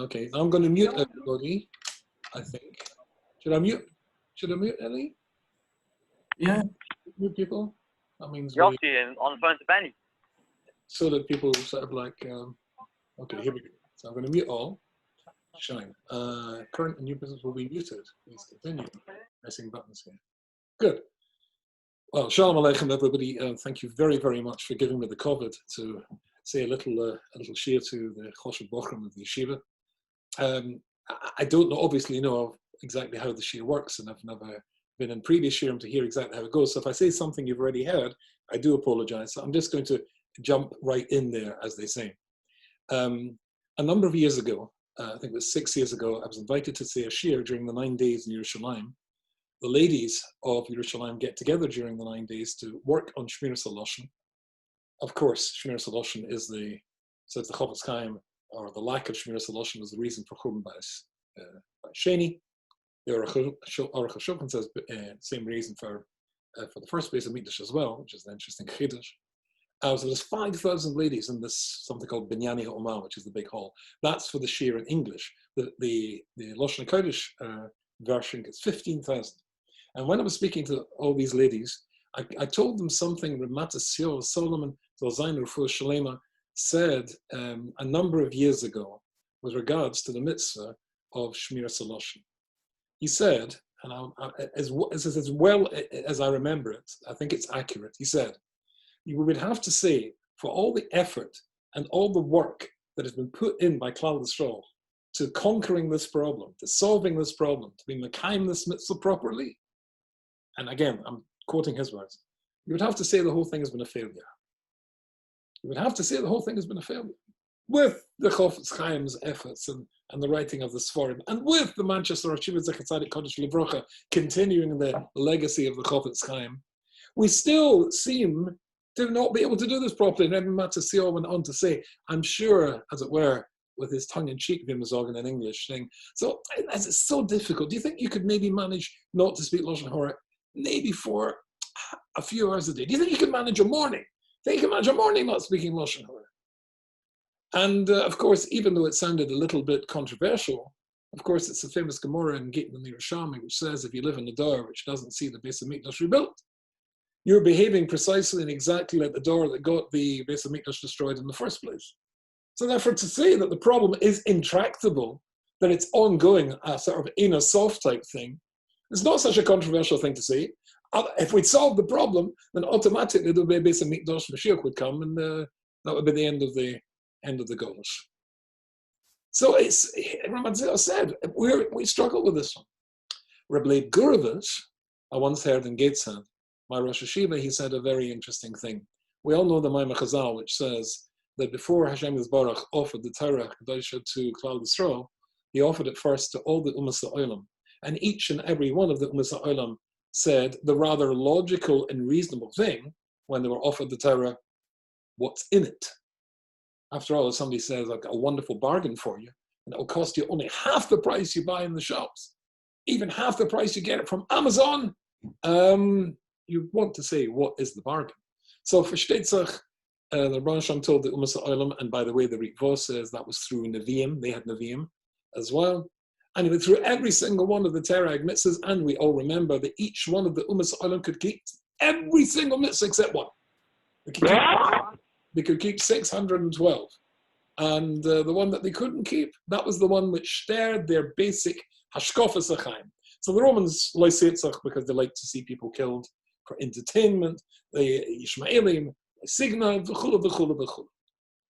Okay, now I'm going to mute everybody, I think. Should I mute? Should I mute Ellie? Yeah. Mute people? That means You're we, on the phone to Benny. so that people sort of like, okay, here we go. So I'm going to mute all. Shine. Current and new business will be muted. Please continue. Pressing buttons here. Good. Well, Shalom Aleichem, everybody. Thank you very, very much for giving me the COVID to say a little shiur to the Bochurim of the Yeshiva. I don't know, obviously know exactly how the shiur works, and I've never been in previous shiurim to hear exactly how it goes. So if I say something you've already heard, I do apologize. So I'm just going to jump right in there, as they say. A number of years ago, I think it was 6 years ago, I was invited to say a shiur during the 9 days in Yerushalayim. The ladies of Yerushalayim get together during the 9 days to work on Shmir Loshon. Of course, Shmir Loshon is says the Chofetz Chaim, or the lack of Shmir Loshon is the reason for Churban by Sheni. The Aruch HaShulchan says same reason for the first base of Mikdash as well, which is an interesting chiddush. So there's 5,000 ladies in this something called Binyani HaOmah, which is the big hall. That's for the shiur in English. The Loshon HaKodesh version gets 15,000. And when I was speaking to all these ladies, I told them something Ramat Sior Solomon Zalzain Refuah Shalema said a number of years ago with regards to the mitzvah of Shmir Loshon. He said, and as well as I remember it, I think it's accurate. He said, we would have to say, for all the effort and all the work that has been put in by Klal Yisrael to conquering this problem, to solving this problem, to being mekayim this mitzvah properly, and again, I'm quoting his words, you would have to say the whole thing has been a failure. You would have to say the whole thing has been a failure. With the Chofetz Chaim's efforts and the writing of the Sforim, and with the Manchester Yeshiva Zecher Tzadik Kodesh Livrocha continuing the legacy of the Chofetz Chaim, we still seem to not be able to do this properly. And Rebbe Matasio went on to say, I'm sure, as it were, with his tongue-in-cheek Vimazorgan in English, saying, so as it's so difficult, do you think you could maybe manage not to speak Loshon Hara maybe for a few hours a day? Do you think you could manage a morning? Do you think you can manage a morning not speaking Loshon Hara? And of course, even though it sounded a little bit controversial, of course, it's a famous Gemara in Gittin and Yerushalmi, which says if you live in a door which doesn't see the Beis HaMikdash rebuilt, you're behaving precisely and exactly like the door that got the Beis HaMikdash destroyed in the first place. So therefore, to say that the problem is intractable, that it's ongoing, a sort of in a soft type thing, is not such a controversial thing to say. If we'd solved the problem, then automatically there would be a Beis HaMikdash, Mashiach would come, and that would be the end of the Golish. So it's, Ramadzil said, we struggle with this one. Reb Leib Gurovich, I once heard in Gateshead, my Rosh Yeshiva, he said a very interesting thing. We all know the Maimon Chazal, which says that before Hashem Yisbarach offered the Torah Kedosha to Klal Yisrael, he offered it first to all the Ummas HaOlam. And each and every one of the Ummas HaOlam said the rather logical and reasonable thing when they were offered the Torah, what's in it? After all, if somebody says, I've got a wonderful bargain for you, and it'll cost you only half the price you buy in the shops, even half the price you get it from Amazon, you want to say, what is the bargain? So for Shtetzach, the Rebbe Shem told the Ummas HaOlam, and by the way, the Rikvo says that was through Nevi'im, they had Nevi'im as well. And he went through every single one of the Torah mitzvahs, and we all remember that each one of the Ummas HaOlam could keep every single mitzvah except one. They could keep 612. And the one that they couldn't keep, that was the one which stared their basic hashkafas hachaim. So the Romans like Seitzach because they like to see people killed for entertainment. The Yishmaelim, Signa, v'chula, v'chula, v'chula.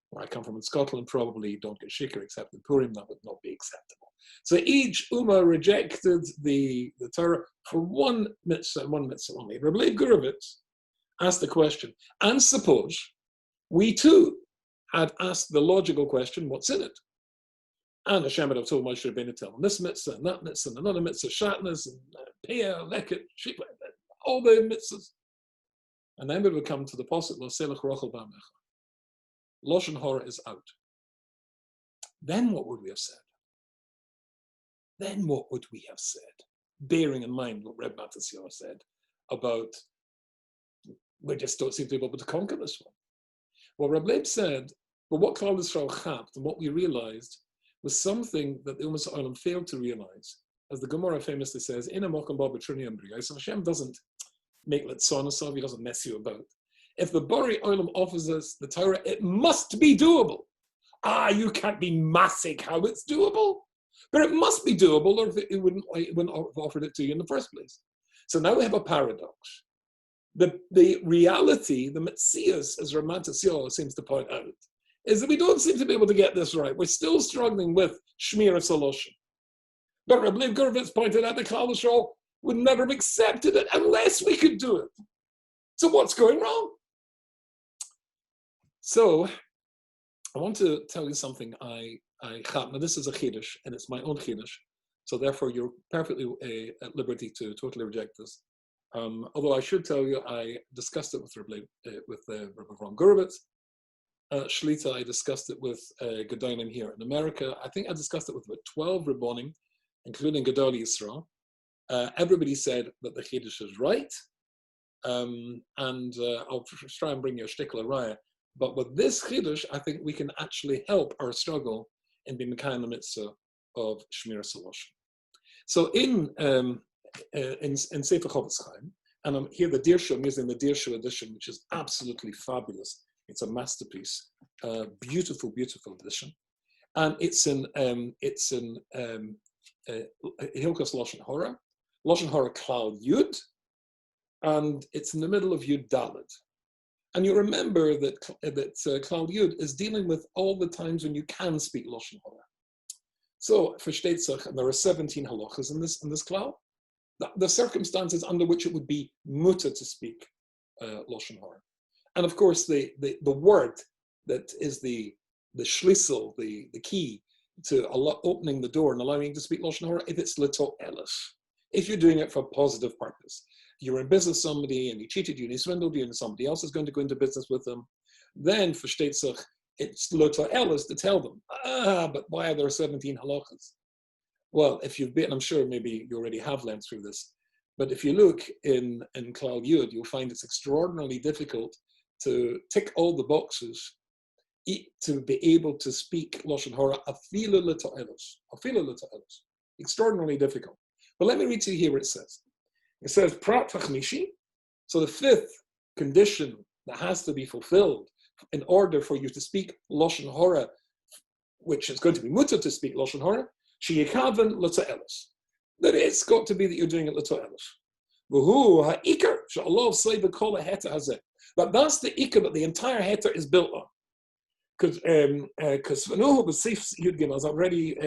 Where I come from in Scotland, probably don't get shikar except in Purim, that would not be acceptable. So each Ummah rejected the Torah for one mitzvah only. Reb Leib Gurovich asked the question, and suppose we too had asked the logical question, what's in it? And Hashem would have told Moshe Rabbeinu to tell him this mitzvah and that mitzvah and another mitzvah, shatnas and piyah, leket, shikla, all the mitzvahs. And then we would come to the posuk, Lo selach rochel b'amecha. Loshon Hara is out. Then what would we have said? Then what would we have said? Bearing in mind what Reb Matasio said about, we just don't seem to be able to conquer this one. Well, Reb Leib said, but what Klal Yisrael chapped and what we realized was something that the Ummah Ha'olam failed to realize. As the Gemara famously says, "In a mokum ba b'trunim b'riyos." So Hashem doesn't make l'tzonosov, He doesn't mess you about. If the Borei Olam offers us the Torah, it must be doable. You can't be massive how it's doable, but it must be doable, or it wouldn't have offered it to you in the first place. So now we have a paradox. The reality, the metzias, as Ramat Yisrael seems to point out, is that we don't seem to be able to get this right. We're still struggling with Shmir Solution. But Rabbi Leib Gurvitz pointed out that Klal Yisrael would never have accepted it unless we could do it. So what's going wrong? So I want to tell you something I have. Now this is a chiddush, and it's my own chiddush. So therefore you're perfectly at liberty to totally reject this. Although I should tell you, I discussed it with Rabbi Ron Gurvitz. Shlita, I discussed it with Gedolim here in America. I think I discussed it with about 12 Rabbonim, including Gedol Yisrael. Everybody said that the Chiddush is right. I'll try and bring you a shtickle raya. But with this Chiddush, I think we can actually help our struggle in being in the midst of Shmir Solution. So in Sefer Chofetz Chaim, and I'm here the Dirshu, I'm using the Dirshu edition, which is absolutely fabulous. It's a masterpiece, beautiful, beautiful edition, and it's in Hilchos Loshon Hara, Klal Yud, and it's in the middle of Yud Daled. And you remember that Klal Yud is dealing with all the times when you can speak Loshon Hara. So versteht sich, and there are 17 halachas in this Klal, the circumstances under which it would be mutter to speak Loshon Hara. And of course, the word that is the schlüssel, the key to opening the door and allowing you to speak Loshon Hara, if it's l'to elis, if you're doing it for a positive purpose. You're in business with somebody and he cheated you and he swindled you and somebody else is going to go into business with them, then versteht sich, it's l'to elis to tell them, but why are there 17 halachas? Well, if you've been, I'm sure maybe you already have learned through this, but if you look in Klal Yud, you'll find it's extraordinarily difficult to tick all the boxes to be able to speak Loshon Hara afilu l'to elis. Extraordinarily difficult. But let me read to you here what it says. It says, Prat Chachmishi, so the fifth condition that has to be fulfilled in order for you to speak Loshon Hara, which is going to be mutter to speak Loshon Hara, sheyikaven l'to elis. That it's got to be that you're doing it l'to elis. V'hu ha'ikar she'Allah say b'kol ha'heter hazeh. But that's the ikar that the entire heter is built on. Because Vanuhu b'sif Yud Gimel, as I've already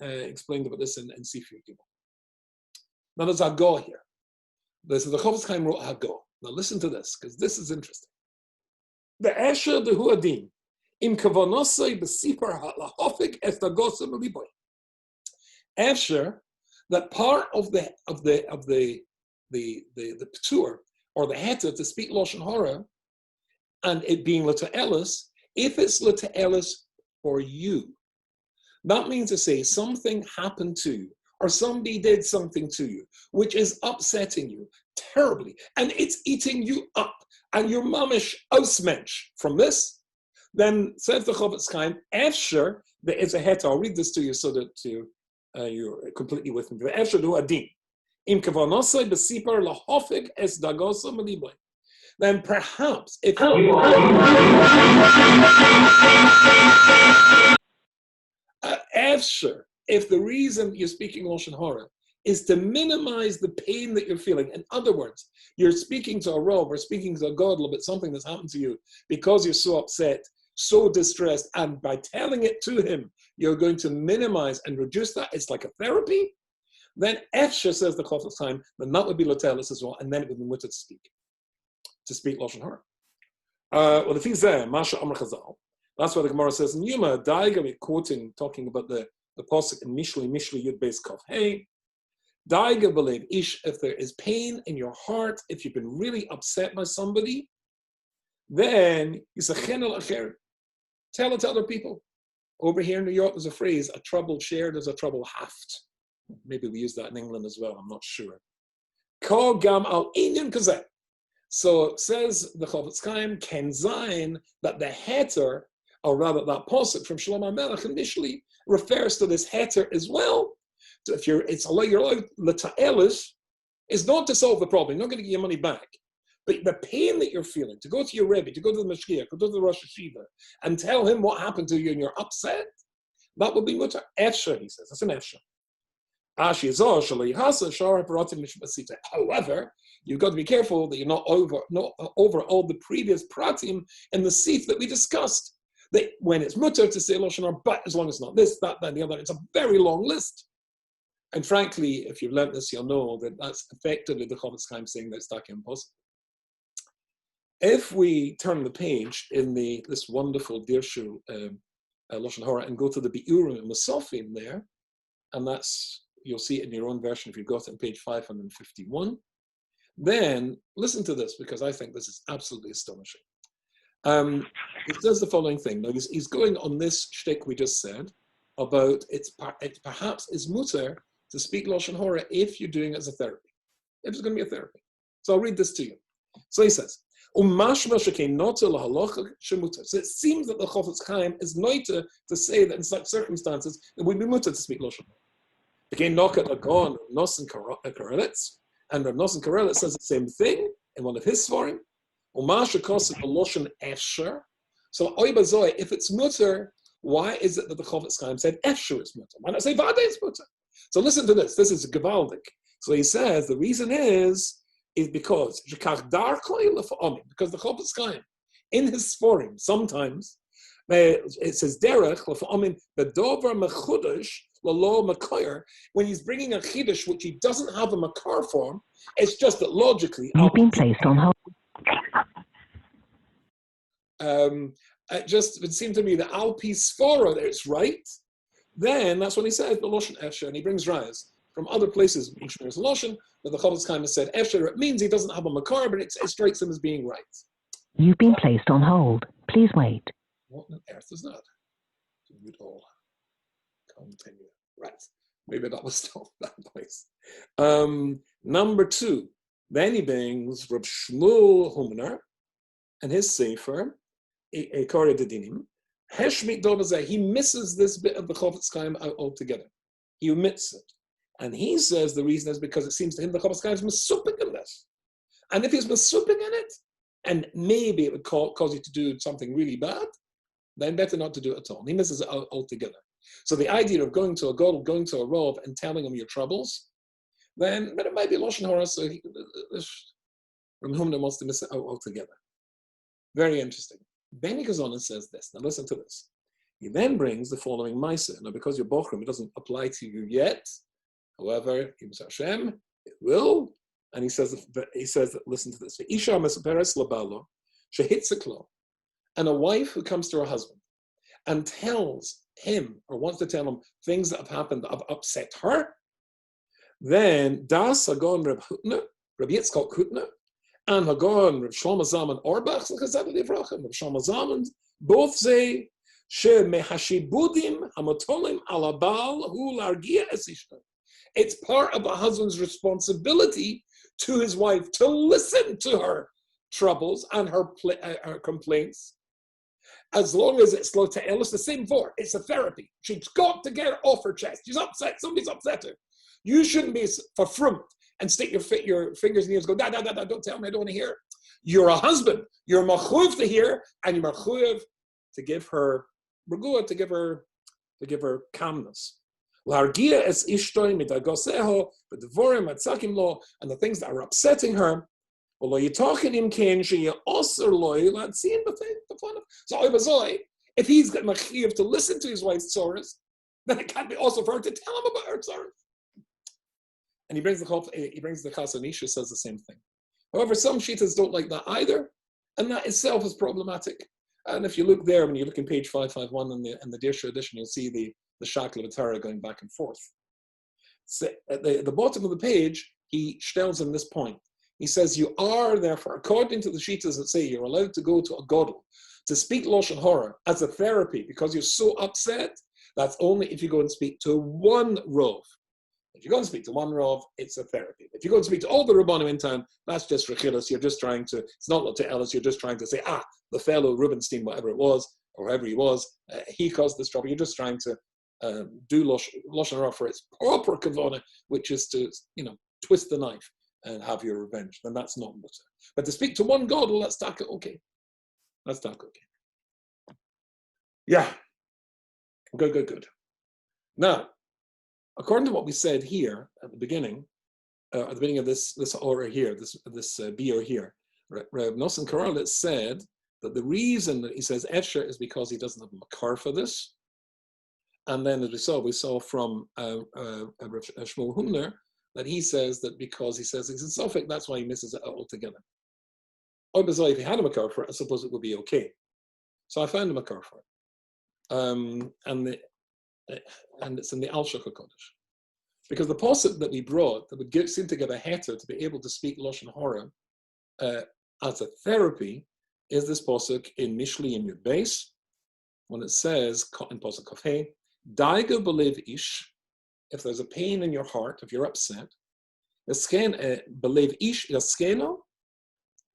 explained about this in Sif Yud Gimel. Now there's a go here. This is the Chofetz Chaim wrote a go. Now listen to this, because this is interesting. The Esher dehu adin im kavanosai b'sipar ha'lahofik es dagosa meliboy. Esher, that part of the p'tur, or the heter to speak Loshon Hara, and it being l'to elis, if it's l'to elis for you, that means to say something happened to you, or somebody did something to you, which is upsetting you terribly, and it's eating you up, and you're mamish ausmensch from this, then says the Chofetz Chaim, Efsher, there is a heter. I'll read this to you so that you're completely with me. Efsher du adin. Im kavanosai besipar lahofik es dagosa meliboy. Then perhaps if Efsher, if the reason you're speaking Loshon Hara is to minimize the pain that you're feeling. In other words, you're speaking to a Rav or speaking to a Godel about something that's happened to you because you're so upset, so distressed, and by telling it to him, you're going to minimize and reduce that. It's like a therapy. Then Efsher, says the Chofetz Chaim, then that would be Lotelis as well, and then it would be mutter to speak Loshon Hara. Well, if he's there, Masha Amar Chazal, that's why the Gemara says in Yuma, Daiga, quoting, talking about the pasuk in Mishli Yud Beis Kaf Hey, Daiga believe ish, if there is pain in your heart, if you've been really upset by somebody, then you say tell it to other people. Over here in New York, there's a phrase: a trouble shared is a trouble haft. Maybe we use that in England as well. I'm not sure. Kol gam al inyan kazeh. So says the Chofetz Chaim, Ken Zayin, that the Heter, or rather that pasuk from Shlomo HaMelech initially, refers to this heter as well. So if you're allowed l'ta'elis, is not to solve the problem. You're not going to get your money back. But the pain that you're feeling, to go to your Rebbe, to go to the Mashgiach, to go to the Rosh Yeshiva, and tell him what happened to you and you're upset, that would be mutter. Efsha, he says. That's an efsha. However, you've got to be careful that you're not over all the previous pratim in the seat that we discussed. That when it's mutter to say Loshon Hara, but as long as it's not this, that, and the other, it's a very long list. And frankly, if you've learnt this, you'll know that that's effectively the Chofetz Chaim saying that it's impossible. If we turn the page in this wonderful Dirshu Loshon Hara and go to the Bi'urim and Masofim there, and you'll see it in your own version if you've got it on page 551, then listen to this, because I think this is absolutely astonishing. It says the following thing. Now, he's going on this shtick we just said about it perhaps is mutter to speak Loshon Hara if you're doing it as a therapy. If it's going to be a therapy. So I'll read this to you. So he says, so it seems that the Chofetz Chaim is noita to say that in such circumstances it would be mutter to speak Loshon Hara. Again, Nokat Agon, Nosson Karelitz, and Rav Nosson Karelitz says the same thing in one of his svarim. Loshon Efsher. So Oibazoi, if it's mutter, why is it that the Chofetz Chaim said Efsher is mutter? Why not say Vade is mutter? So listen to this. This is Gevaldik. So he says the reason is because the Chofetz Chaim in his forum sometimes it says derech l'fa'amin bedover mechudash l'lo makar, when he's bringing a chidush which he doesn't have a makar form. It's just that logically you've been placed on hold. It seemed to me that al pi sfora there it's right. Then that's what he says the Loshon Efsher, and he brings rayas from other places in Shmiras Loshon that the Chofetz Chaim has said Efsher. It means he doesn't have a makar, but it strikes him as being right. You've been placed on hold. Please wait. What on earth is that? We'd all continue. Right. Maybe that was still that place. Number 2. Then he brings Reb Shmuel Humner and his sefer, Ekare Dedinim. Heshmit Dobazeh, he misses this bit of the Chofetz Chaim out altogether. He omits it. And he says the reason is because it seems to him the Chofetz Chaim is mesupik in this. And if he's mesupik in it, and maybe it would cause you to do something really bad, then better not to do it at all. He misses it out altogether. So the idea of going to a God, going to a Rav and telling him your troubles, but it might be Loshon Hara, so Reb Humna wants to miss it out altogether. Very interesting. Then he goes on and says this. Now listen to this. He then brings the following Maisa. Now because you're Bochurim, it doesn't apply to you yet. However, Hashem, it will. And he says that listen to this. Isha mesaperes labalo shehitziklo, and a wife who comes to her husband and tells him or wants to tell him things that have happened that have upset her, then das hagon Reb Yitzchak Hutner, and hagon Reb Shlomo Zalman Auerbach, Reb Shlomo Zalman, both say she mehashibudim hamotolim alabal hu largia esishta. It's part of a husband's responsibility to his wife to listen to her troubles and her complaints, as long as it's lo ta'el. It's the same for. It's a therapy. She's got to get it off her chest. She's upset. Somebody's upset her. You shouldn't be for fruit and stick your fingers in the ears and go, da, don't tell me, I don't want to hear. You're a husband. You're machuv to hear, and you're machuv to give her regua, to give her calmness. Largia es ishtoi midagoseho, but the vorim atzakim lo, and the things that are upsetting her. Well, you talking him ken she also loy lad seeing the fun of. So if he's got machiv to listen to his wife's sorrows, then it can't be also for her to tell him about her sorrows. And he brings the Chasanisha says the same thing. However, some Shitas don't like that either, and that itself is problematic. And if you look there, when you look in page 551 in the Dirshu edition, you'll see the Shackle of Heter going back and forth. So at the bottom of the page, he tells him this point. He says, you are therefore, according to the Shitas that say you're allowed to go to a Godel to speak Loshon Hara as a therapy because you're so upset. That's only if you go and speak to one Rav. If you go and speak to one Rav, it's a therapy. If you go and speak to all the Rabbanim in town, that's just Rechilas. You're just trying to, it's not to Ellis, you're just trying to say, the fellow Rubenstein, whatever it was, or whoever he was, he caused this trouble. You're just trying to do Loshon Hara for its proper kavanah, which is to, twist the knife and have your revenge, then that's not mutter. But to speak to one God, well, that's taka okay. That's taka okay. Yeah. Good. Now, according to what we said here at the beginning of this order here, this biur here, Reb Loshon Hara said that the reason that he says Esher is because he doesn't have a makar for this. And then, as we saw from Shmuel Humner, that he says that because he says it's a suffix, that's why he misses it altogether. If he had a makar for it, I suppose it would be okay. So I found a makar for it. And it's in the Al Shulchan Kodesh. Because the posuk that we brought that would seem to give a heter to be able to speak Loshon Hara as a therapy is this posuk in Mishli in Yud Beis, when it says in posuk Kaf Hey, Daiga believe ish, if there's a pain in your heart, if you're upset, believe ish yaskeno,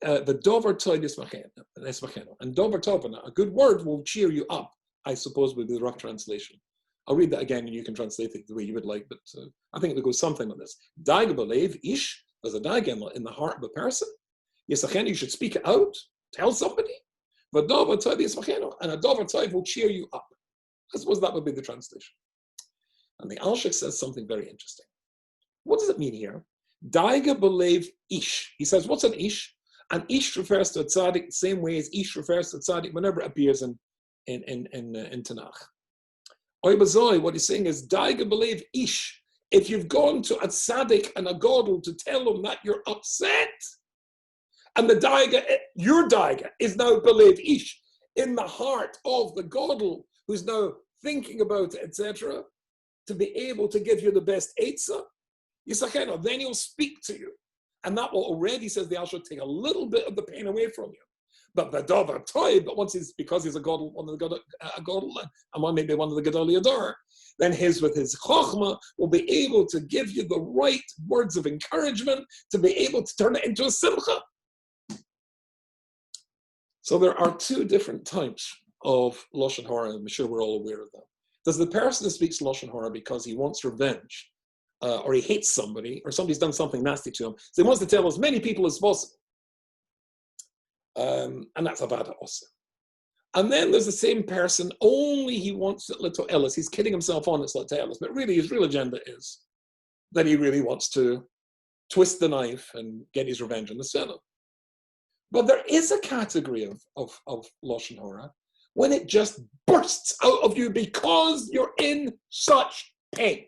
the dover toy dismacheno, and dover tovana, a good word will cheer you up, I suppose would be the rough translation. I'll read that again and you can translate it the way you would like, but I think it goes something like this. Daiga believe ish, there's a daiga in the heart of a person. Yisacheno, you should speak it out, tell somebody. But dover toy dismacheno, and a dover toy will cheer you up. I suppose that would be the translation. And the Alshik says something very interesting. What does it mean here? Daiga believe ish. He says, what's an ish? And ish refers to a tzaddik the same way as ish refers to a tzaddik whenever it appears in Tanakh. Oibazoi, what he's saying is, Daiga believe ish. If you've gone to a tzaddik and a godel to tell him that you're upset, and the daiga, your daiga, is now believe ish in the heart of the godel who's now thinking about it, etc., to be able to give you the best eitzah, Yisacheno, then he'll speak to you. And that will already, says the Alshach, take a little bit of the pain away from you. But the Dover Toy, but because he's a godel, and maybe one of the Gedolei Adar, then with his chokhmah will be able to give you the right words of encouragement to be able to turn it into a simcha. So there are two different types of Loshon Hara, I'm sure we're all aware of them. There's the person who speaks Loshon Hara because he wants revenge, or he hates somebody, or somebody's done something nasty to him, so he wants to tell as many people as possible. And that's Avada also. And then there's the same person, only he wants it little Ellis. He's kidding himself on it's little Ellis, but really his real agenda is that he really wants to twist the knife and get his revenge on the sinner. But there is a category of Loshon Hara when it just bursts out of you because you're in such pain.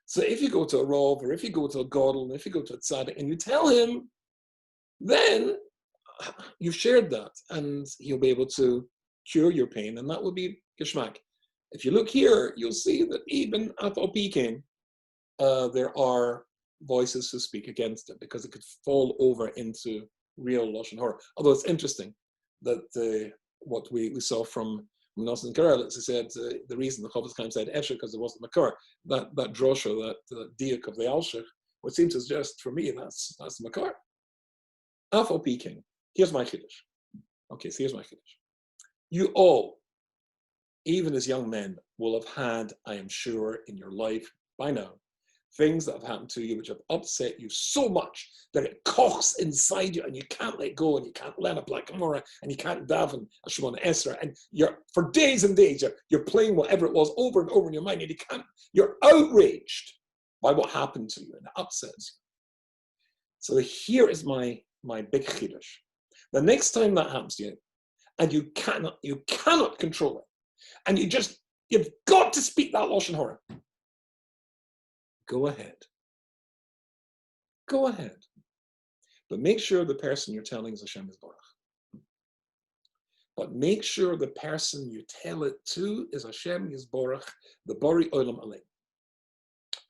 So if you go to a Rov, or if you go to a Godel, if you go to a Tzaddik, and you tell him, then you've shared that, and he'll be able to cure your pain, and that will be Geshmak. If you look here, you'll see that even at Opikin, there are voices who speak against it, because it could fall over into real Loshon Hara. Although it's interesting that what we saw from Loshon Hara, he said the reason the Chofetz Chaim said Esher because there wasn't Makar, that drosha, that diak of the Alshich, what seems to suggest for me that's the Makar. Afo Peking. Here's my chiddush. Okay, so here's my chiddush. You all, even as young men, will have had, I am sure, in your life by now, things that have happened to you which have upset you so much that it coughs inside you and you can't let go, and you can't let a black Gemara, and you can't daven a Shemona Esra, and you're for days and days you're playing whatever it was over and over in your mind, and you're outraged by what happened to you, and it upsets you. So here is my big chiddush. The next time that happens to you, and you cannot control it, and you've got to speak that Loshon Hara, go ahead. Go ahead. But make sure the person you're telling is Hashem Yisborach. But make sure the person you tell it to is Hashem Yisborach, the Bari Olam Aleim.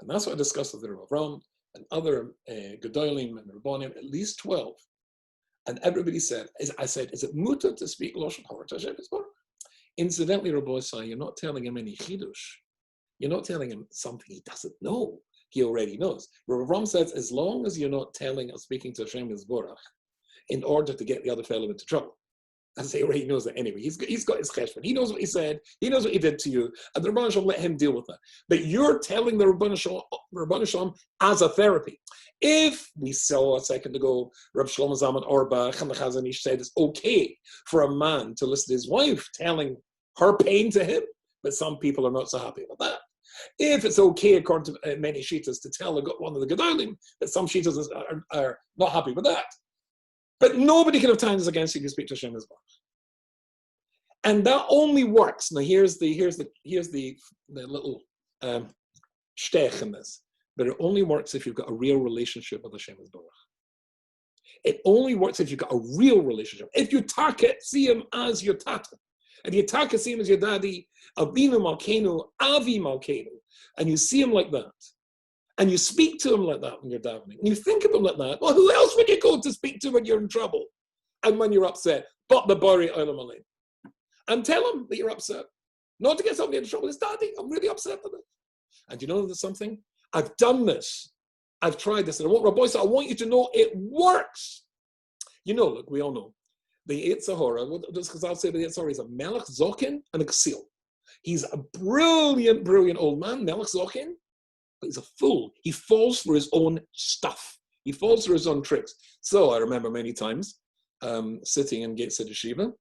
And that's what I discussed with the Rav Ram and other Gedolim and Rabbanim, at least 12. And everybody said, is it mutar to speak Loshon Hara to Hashem Yisborach? Incidentally, Rabbi Sai, you're not telling him any chidush. You're not telling him something he doesn't know. He already knows. Rav Ram says, as long as you're not telling or speaking to Hashem Yisborach in order to get the other fellow into trouble, I say, right, he knows it anyway. He's got his cheshbon. He knows what he said. He knows what he did to you. And the Rebbeinu Shalom let him deal with that. But you're telling the Rebbeinu Shalom as a therapy. If we saw a second ago, Reb Shlomo Zalman Auerbach and the Chazon Ish said it's okay for a man to listen to his wife telling her pain to him, but some people are not so happy with that. If it's okay, according to many Shitas, to tell one of the Gedolim, that some Shitas are not happy with that. But nobody can have times against you to speak to Hashem as well. And that only works. Now here's the little shtech in this. But it only works if you've got a real relationship with Hashem Yisborach. It only works if you've got a real relationship. If you see him as your tata, and you see him as your daddy, Avinu Malkeinu, Avi Malkeinu, and you see him like that, and you speak to him like that when you're davening, and you think of him like that, well, who else would you go to speak to when you're in trouble and when you're upset? But the Bari Olam Aleim. And tell him that you're upset. Not to get somebody in trouble. It's daddy, I'm really upset with it. And you know there's something? I've done this. I've tried this. And I want you to know it works. You know, look, we all know. The Heter, because I'll say the Heter is a Melech Zokin and a Ksil. He's a brilliant, brilliant old man, Melech Zokin, but he's a fool. He falls for his own stuff. He falls for his own tricks. So I remember many times sitting in Gateshead Yeshiva.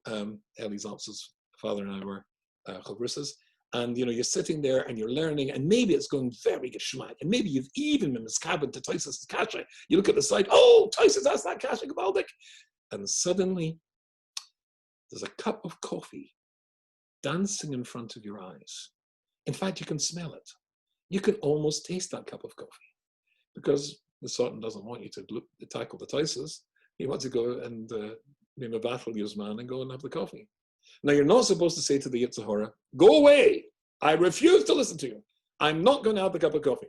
Eli Zaltz's father and I were chavruses. And you're sitting there and you're learning, and maybe it's going very geschmack, and maybe you've even been miskaben to Taisus' kasha. You look at the side, oh, Taisus has that kasha gavaldik, and suddenly there's a cup of coffee dancing in front of your eyes. In fact, you can smell it. You can almost taste that cup of coffee, because the Sultan doesn't want you to tackle the Taisus. He wants to go and be a battle use man and go and have the coffee. Now, you're not supposed to say to the Heter Hara, go away. I refuse to listen to you. I'm not going to have the cup of coffee.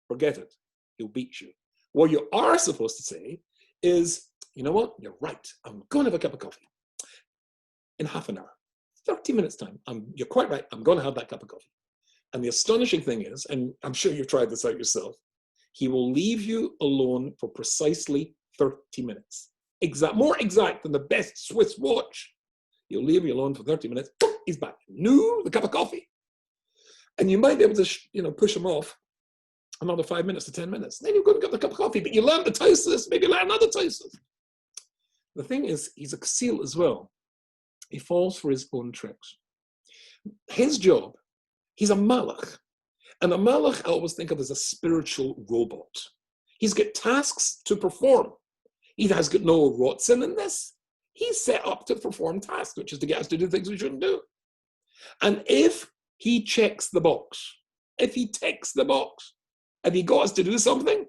Forget it. He'll beat you. What you are supposed to say is, you know what? You're right. I'm going to have a cup of coffee in half an hour, 30 minutes time. You're quite right. I'm going to have that cup of coffee. And the astonishing thing is, and I'm sure you've tried this out yourself, he will leave you alone for precisely 30 minutes. More exact than the best Swiss watch. He'll leave you alone for 30 minutes. He's back. No, the cup of coffee. And you might be able to, push him off another 5 minutes to 10 minutes. Then you're going to get the cup of coffee, but you learn the Taisus, maybe learn another Taisus. The thing is, he's a Ksil as well. He falls for his own tricks. His job, he's a Malach. And a Malach I always think of as a spiritual robot. He's got tasks to perform. He has got no rotzen in this. He's set up to perform tasks, which is to get us to do things we shouldn't do. And if he checks the box, if he ticks the box, if he got us to do something,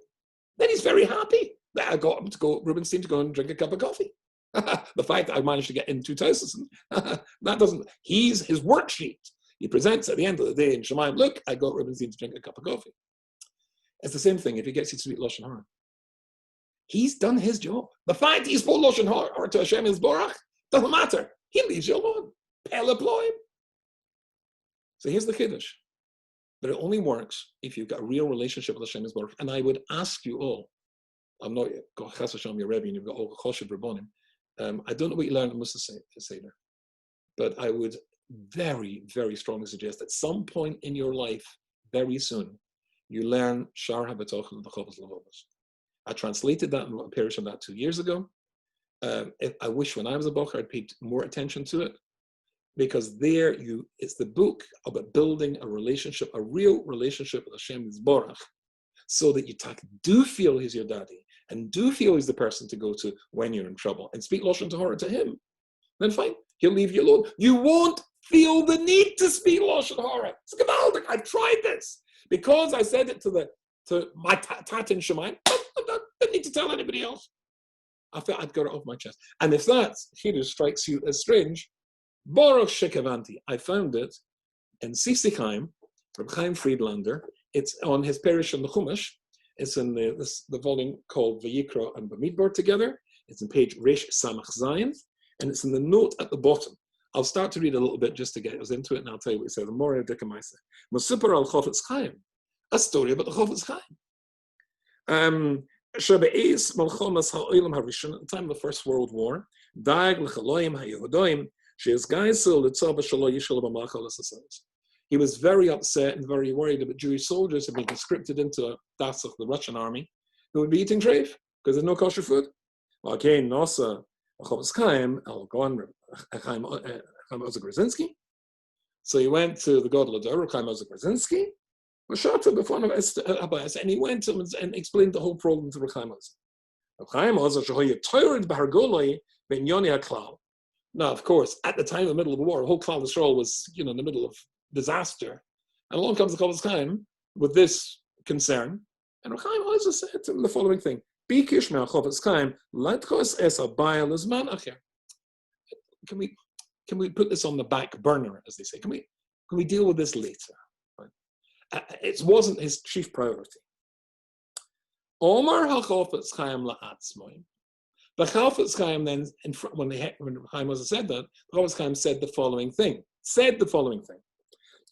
then he's very happy that I got him to go, Rubenstein, to go and drink a cup of coffee. The fact that I managed to get in 2 Taisus, that doesn't, his worksheet, he presents at the end of the day in Shemaim, look, I got Rubenstein to drink a cup of coffee. It's the same thing if he gets you to speak Loshon Hara. He's done his job. The fact that he spoke Loshon Hara to Hashem Yisborach doesn't matter. He leaves you alone. Peliploim. So here's the Kiddush. But it only works if you've got a real relationship with Hashem Yisborach. And I would ask you all, I'm not Chas Hashem, your Rebbe, and you've got all Choshev Rabbonim. I don't know what you learned in Musa Seder, but I would very, very strongly suggest at some point in your life, very soon, you learn Shar HaBetochen and the Chovos Levovos. I translated that and wrote a parish on that 2 years ago. I wish when I was a bocher I'd paid more attention to it, because it's the book about building a relationship, a real relationship with Hashem Yisborach, so that you do feel he's your daddy and do feel he's the person to go to when you're in trouble and speak Loshon Hara to him. Then fine, he'll leave you alone. You won't feel the need to speak Loshon Hara. It's gewaldig. I've tried this because I said it to my tat in Shemaim. I didn't need to tell anybody else. I felt I'd got it off my chest. And if that Chiddush strikes you as strange, Baruch Shekavanti. I found it in Sisikheim from Chaim Friedlander. It's on his parish in the Chumash. It's in the volume called Vayikra and Bamidbar together. It's in page Resh Samach Zayin, and it's in the note at the bottom. I'll start to read a little bit just to get us into it, and I'll tell you what he said. The Moreh Dikamaisa. Musipar al Chofetz Chaim. A story about the Chofetz Chaim. Shabe'ez Malchomas Ha'olam Harishon, at the time of the First World War, Dag l'chaloim haYehudoim she'ez geisul l'tzava shelo yishal b'machal l'sasayis. He was very upset and very worried about Jewish soldiers who had been conscripted into Dasach, the Russian army, who would be eating treif because there's no kosher food. Okay, Nosa Chavetz Chaim Elgon Chaim Ozer Grzinski. So he went to the God of the Chaim Ozer Grzinski, and he went to him and explained the whole problem to Chaim Ozer. Chaim Ozer shehoye toired b'hargoloi ben yoni haklal. Now, of course, at the time, in the middle of the war, the whole Klal Yisrael was, in the middle of disaster. And along comes the Chavetz Chaim with this concern. And Chaim Ozer said to him the following thing: Bikish me'Chavetz Chaim latkos es abayal zman acher. Can we put this on the back burner, as they say? Can we deal with this later? Right? It wasn't his chief priority. Omar HaChavetz Chaim la'atzmoim. The Chavetz Chaim then, when Chaim Ozer said that, the Chavetz Chaim said the following thing.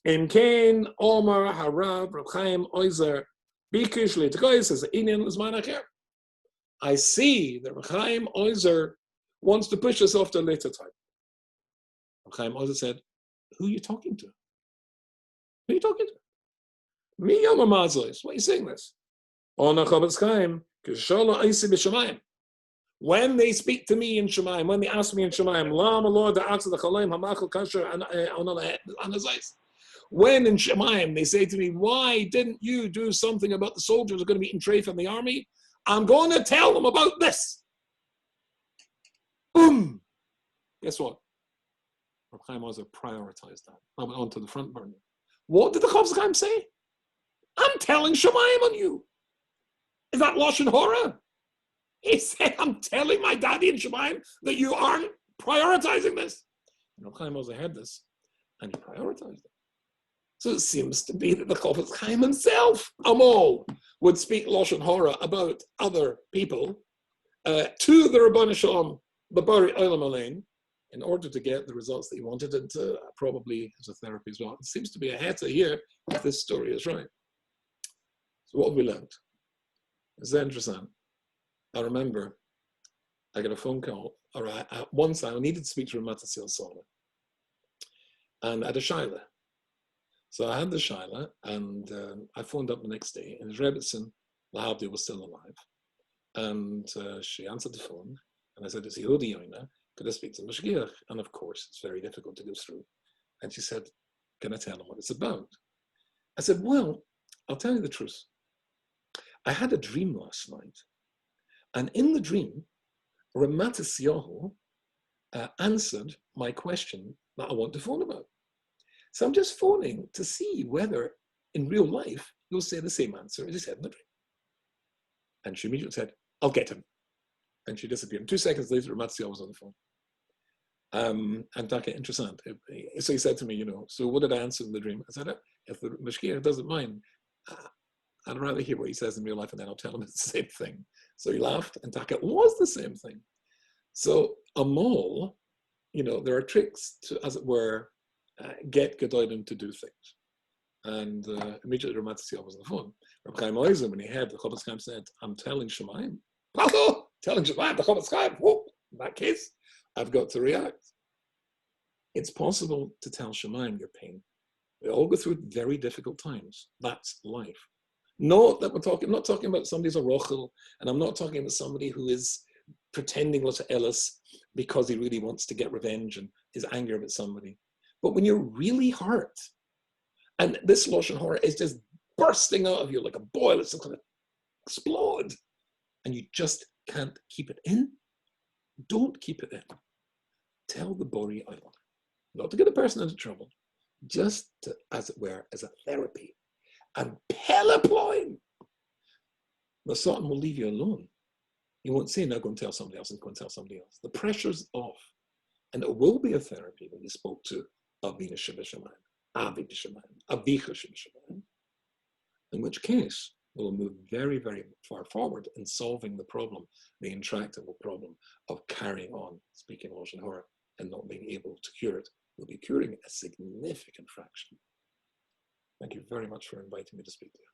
In Kain, Omar Harav Reb Chaim Ozer Bikish le'tkois as inyan l'zman acher. I see that Reb Chaim Ozer wants to push us off to a later time. Reb Chaim Ozer said, "Who are you talking to? Who are you talking to? Me Yom HaMazois. Why are you saying this? Ona Chavetz Chaim kishola eisi b'shamayim. When they speak to me in Shemayim, when they ask me in Shemayim, Lama Lord da'atz l'chaleim hamachal kasher anazais. When in Shemayim they say to me, why didn't you do something about the soldiers who are going to be eating treif in the army? I'm going to tell them about this. Boom. Guess what? Reb Chaim Ozer prioritized that. I went on to the front burner. What did the Chavetz Chaim say? I'm telling Shemayim on you. Is that Loshon Hara? He said, I'm telling my daddy in Shemayim that you aren't prioritizing this. And Reb Chaim Ozer heard this, and he prioritized it. So it seems to be that the Chavetz Chaim himself, Amol, would speak Loshon Hara about other people to the Rabbanu Shalom, the Bari Olam Alein, in order to get the results that he wanted, and probably as a therapy as well. It seems to be a Heter here, if this story is right. So what have we learned? It's very interesting. I remember I got a phone call, or once I needed to speak to Ramat Sola, and I had a shiur. So I had the shiur, and I phoned up the next day, and his Rebbetzin, Lahabdi, was still alive. And she answered the phone, and I said, "Is Yehudi Yoina? Could I speak to the Mashgiach?" And of course, it's very difficult to go through. And she said, "Can I tell him what it's about?" I said, "Well, I'll tell you the truth. I had a dream last night. And in the dream, Ramat Yohu answered my question that I want to phone about. So I'm just phoning to see whether in real life he'll say the same answer as he said in the dream." And she immediately said, "I'll get him." And she disappeared. And 2 seconds later, Ramat Yohu was on the phone. And Taka, interesting. So he said to me, so what did I answer in the dream? I said, if the Mashgiach doesn't mind, I'd rather hear what he says in real life, and then I'll tell him it's the same thing. So he laughed, and Taka was the same thing. So Amol, there are tricks to, as it were, get Gedolim to do things. And immediately Ramat Yohu was on the phone. Reb Chaim Ozer, when he heard the Chavetz Chaim said, "I'm telling Shemayim," telling Shemayim, the Chavetz Chaim, whoop, in that case, I've got to react. It's possible to tell Shemayim your pain. We all go through very difficult times. That's life. Not that I'm not talking about somebody who's a rochel, and I'm not talking about somebody who is pretending to Ellis because he really wants to get revenge and is angry about somebody. But when you're really hurt, and this Loshon Hara is just bursting out of you like a boil, it's going to explode, and you just can't keep it in, don't keep it in. Tell the Bori Olam. Not to get a person into trouble, just to, as it were, as a therapy. And peleploin. The Satan will leave you alone. He won't say, "Now go and tell somebody else," and go and tell somebody else. The pressure's off. And it will be a therapy when you spoke to Avina Shebeshamayim, Avi B'Shamayim, Avicha Shebeshamayim. In which case, we'll move very, very far forward in solving the problem, the intractable problem of carrying on speaking Loshon Hara and not being able to cure it. We'll be curing a significant fraction. Thank you very much for inviting me to speak to you.